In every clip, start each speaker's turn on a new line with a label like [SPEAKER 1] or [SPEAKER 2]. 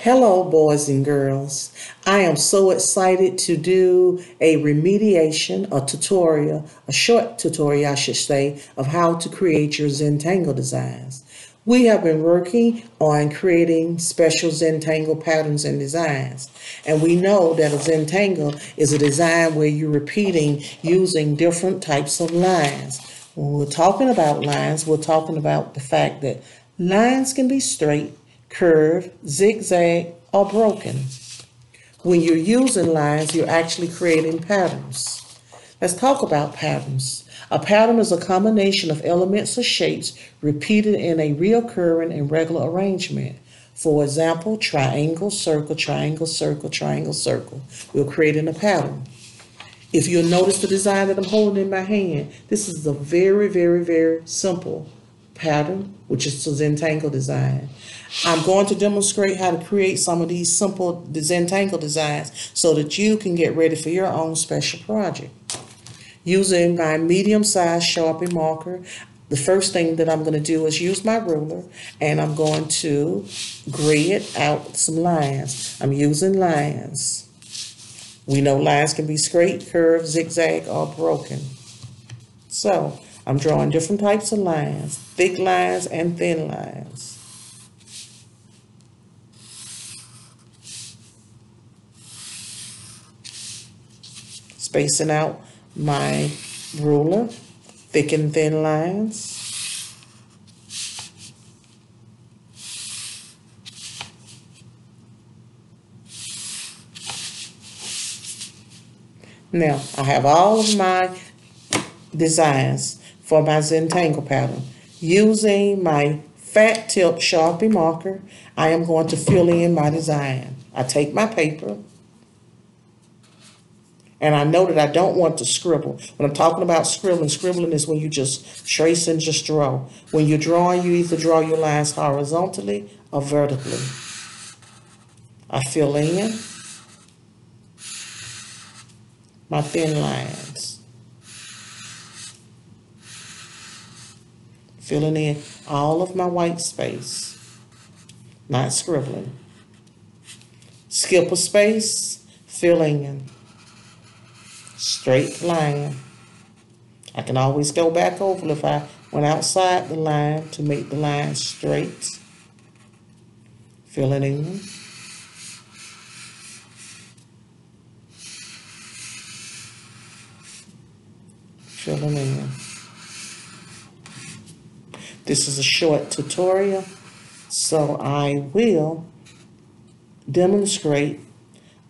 [SPEAKER 1] Hello, boys and girls. I am so excited to do a remediation, a tutorial, a short tutorial, I should say, of how to create your Zentangle designs. We have been working on creating special Zentangle patterns and designs. And we know that a Zentangle is a design where you're repeating using different types of lines. When we're talking about lines, we're talking about the fact that lines can be straight, curved, zigzag, or broken. When you're using lines, you're actually creating patterns. Let's talk about patterns. A pattern is a combination of elements or shapes repeated in a recurring and regular arrangement. For example, triangle, circle, triangle, circle, triangle, circle. We're creating a pattern. If you'll notice the design that I'm holding in my hand, this is a very, very, very simple pattern, which is the Zentangle design. I'm going to demonstrate how to create some of these simple Zentangle designs so that you can get ready for your own special project. Using my medium-sized Sharpie marker, the first thing that I'm going to do is use my ruler and I'm going to grid out some lines. I'm using lines. We know lines can be straight, curved, zigzag, or broken. So I'm drawing different types of lines, thick lines and thin lines. Spacing out my ruler, thick and thin lines. Now, I have all of my designs for my Zentangle pattern. Using my fat tip Sharpie marker, I am going to fill in my design. I take my paper, and I know that I don't want to scribble. When I'm talking about scribbling is when you just trace and just draw. When you're drawing, you either draw your lines horizontally or vertically. I fill in my thin lines. Filling in all of my white space, not scribbling. Skip a space, filling in. Straight line. I can always go back over if I went outside the line to make the line straight. Fill it in. Fill it in. This is a short tutorial, so I will demonstrate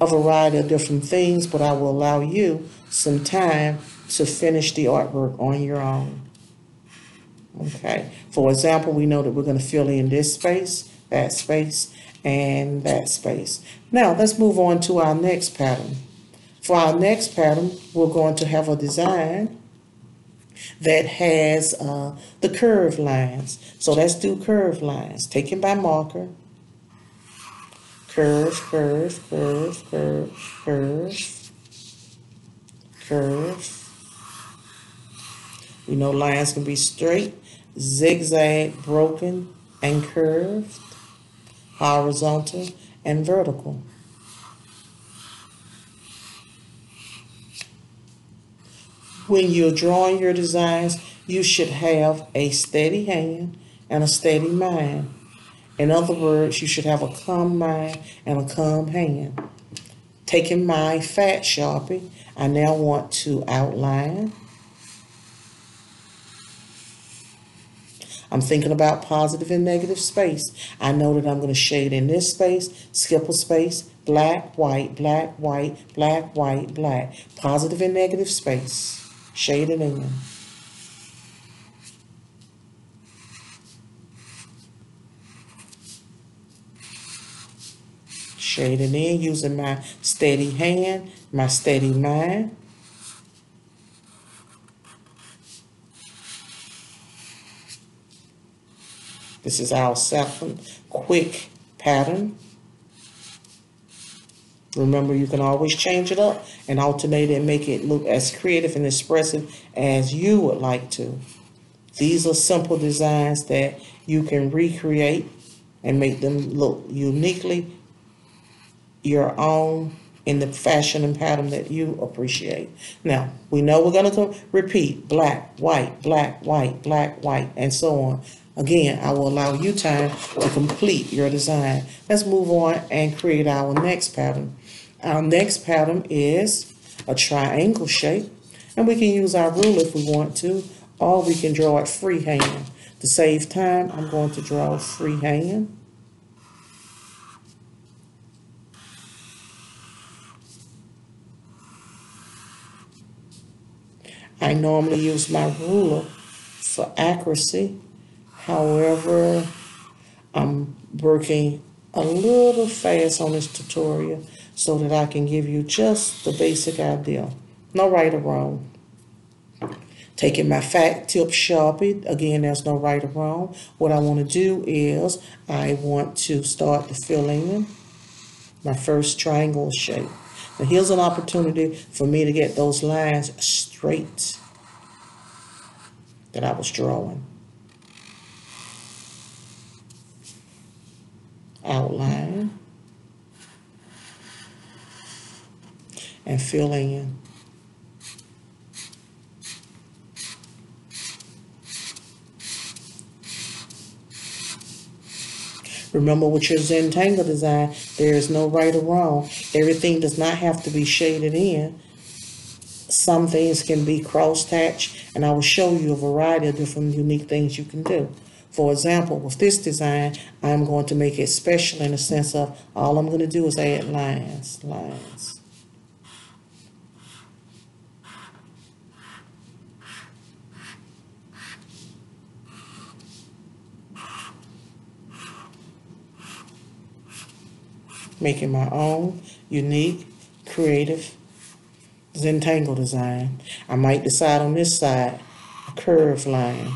[SPEAKER 1] a variety of different things, but I will allow you some time to finish the artwork on your own. Okay, for example, we know that we're going to fill in this space, and that space. Now, let's move on to our next pattern. For our next pattern, we're going to have a design that has the curved lines. So let's do curved lines. Taken by marker. Curve, curve, curve, curve, curve, curve. We know lines can be straight, zigzag, broken, and curved, horizontal, and vertical. When you're drawing your designs, you should have a steady hand and a steady mind. In other words, you should have a calm mind and a calm hand. Taking my fat Sharpie, I now want to outline. I'm thinking about positive and negative space. I know that I'm going to shade in this space, skip a space, black, white, black, white, black, white, black. Positive and negative space. Shade it in. Shade it in using my steady hand, my steady mind. This is our second quick pattern. Remember, you can always change it up and alternate it and make it look as creative and expressive as you would like to. These are simple designs that you can recreate and make them look uniquely your own in the fashion and pattern that you appreciate. Now, we know we're going to repeat black, white, black, white, and so on. Again, I will allow you time to complete your design. Let's move on and create our next pattern. Our next pattern is a triangle shape, and we can use our ruler if we want to, or we can draw it freehand. To save time, I'm going to draw freehand. I normally use my ruler for accuracy. However, I'm working a little fast on this tutorial so that I can give you just the basic idea. No right or wrong. Taking my fat tip Sharpie, again, there's no right or wrong. What I want to do is I want to start to fill in my first triangle shape. Now here's an opportunity for me to get those lines straight that I was drawing. Outline and fill in. Remember, with your Zentangle design, there is no right or wrong. Everything does not have to be shaded in. Some things can be cross-hatched, and I will show you a variety of different unique things you can do. For example, with this design, I'm going to make it special in the sense of all I'm going to do is add lines. Making my own unique, creative Zentangle design. I might decide on this side a curved line.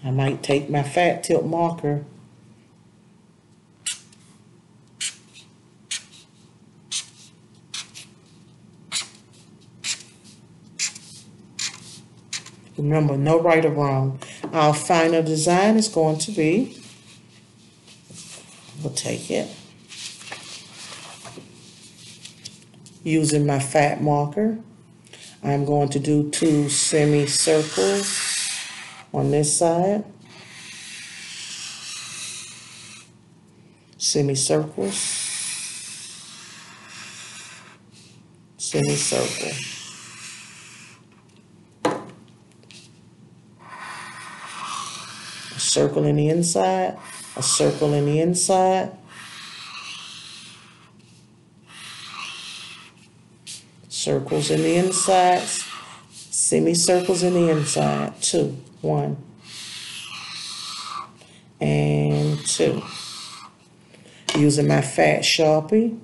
[SPEAKER 1] I might take my fat tip marker Remember, no right or wrong. Our final design is going to be, we'll take it, using my fat marker. I'm going to do 2 semicircles on this side. Semicircles. Semicircle. A circle in the inside, a circle in the inside, circles in the inside, semicircles in the inside, 2, 1, and 2. Using my fat Sharpie,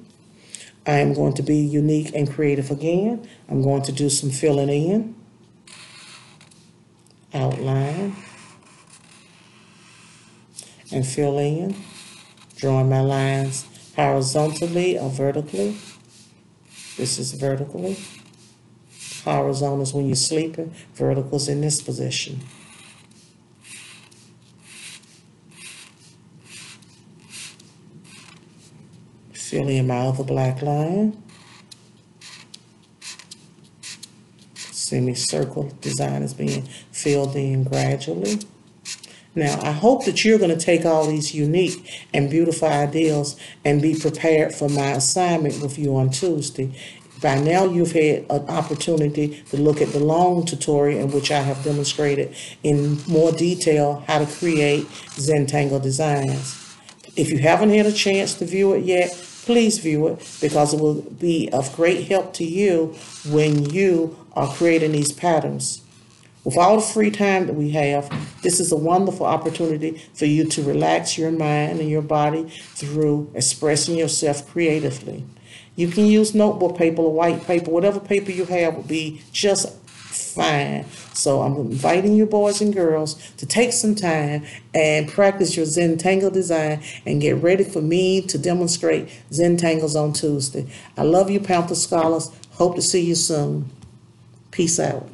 [SPEAKER 1] I am going to be unique and creative again. I'm going to do some filling in, outline, and fill in, drawing my lines horizontally or vertically. This is vertically. Horizontal is when you're sleeping. Vertical is in this position. Fill in my other black line. Semicircle design is being filled in gradually. Now, I hope that you're going to take all these unique and beautiful ideas and be prepared for my assignment with you on Tuesday. By now, you've had an opportunity to look at the long tutorial in which I have demonstrated in more detail how to create Zentangle designs. If you haven't had a chance to view it yet, please view it, because it will be of great help to you when you are creating these patterns. With all the free time that we have, this is a wonderful opportunity for you to relax your mind and your body through expressing yourself creatively. You can use notebook paper or white paper, whatever paper you have will be just fine. So I'm inviting you, boys and girls, to take some time and practice your Zentangle design and get ready for me to demonstrate Zentangles on Tuesday. I love you, Panther Scholars. Hope to see you soon. Peace out.